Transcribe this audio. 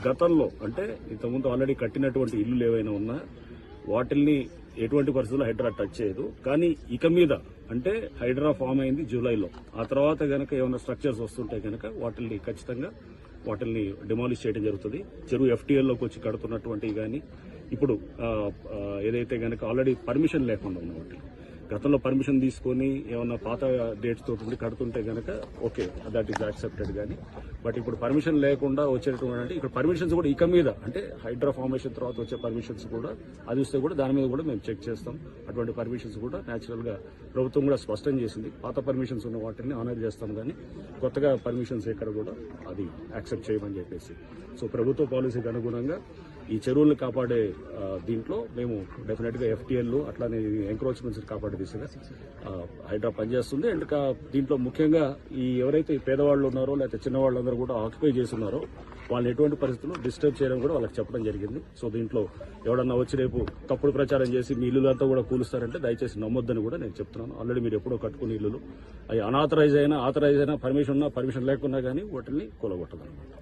గతంలో అంటే ఇంతకుముందు ఆల్రెడీ కట్టినటువంటి ఇల్లులు ఏవైనా ఉన్నా వాటిల్ని ఎటువంటి పరిస్థితుల్లో హైడ్రా టచ్ చేయదు. కానీ ఇక మీద అంటే హైడ్రా ఫామ్ అయింది జూలైలో. ఆ తర్వాత గనక ఏమైనా స్ట్రక్చర్స్ వస్తుంటే గనక వాటిల్ని ఖచ్చితంగా డిమాలిష్ చేయడం జరుగుతుంది. చెరువు ఎఫ్టీఎల్లోకి వచ్చి కడుతున్నటువంటివి కానీ ఇప్పుడు ఏదైతే గనక ఆల్రెడీ పర్మిషన్ లేకుండా ఉన్న వాటి గతంలో పర్మిషన్ తీసుకొని ఏమన్నా పాత డేట్స్ తోటి కడుతుంటే గనక ఓకే, దట్ ఈస్ యాక్సెప్టెడ్. కానీ బట్ ఇప్పుడు పర్మిషన్ లేకుండా వచ్చేటువంటి ఇక్కడ పర్మిషన్స్ కూడా ఇక మీద అంటే హైడ్రా ఫార్మేషన్ తర్వాత వచ్చే పర్మిషన్స్ కూడా అది వస్తే కూడా దాని మీద కూడా మేము చెక్ చేస్తాం. అటువంటి పర్మిషన్స్ కూడా న్యాచురల్ గా ప్రభుత్వం కూడా స్పష్టం చేసింది. పాత పర్మిషన్స్ ఉన్న వాటిని ఆనర్ చేస్తాం, కానీ కొత్తగా పర్మిషన్స్ ఎక్కడ కూడా అది యాక్సెప్ట్ చేయమని చెప్పేసి. సో ప్రభుత్వ పాలసీకి అనుగుణంగా ఈ చెరువులను కాపాడే దీంట్లో మేము డెఫినెట్ గా ఎఫ్టీఎల్ అట్లానే ఎంక్రోచ్మెంట్స్ కాపాడే దిశగా హైడ్రా పనిచేస్తుంది. అండ్ దీంట్లో ముఖ్యంగా ఈ ఎవరైతే పేదవాళ్ళు ఉన్నారో లేకపోతే చిన్నవాళ్ళందరూ కూడా ఆక్యుపై చేస్తున్నారో వాళ్ళని ఎటువంటి పరిస్థితుల్లో డిస్టర్బ్ చేయడం కూడా వాళ్ళకి చెప్పడం జరిగింది. సో దీంట్లో ఎవడన్నా వచ్చి రేపు తప్పుడు ప్రచారం చేసి మీ ఇల్లులంతా కూడా కూలుస్తారంటే దయచేసి నమ్మొద్దని కూడా నేను చెప్తున్నాను. ఆల్రెడీ మీరు ఎప్పుడో కట్టుకునే ఇల్లులు అవి అనాథరైజ్ అయినా ఆథరైజ్ అయినా పర్మిషన్ ఉన్నా పర్మిషన్ లేకున్నా కానీ వాటిని కూలగొట్టదన్నమాట.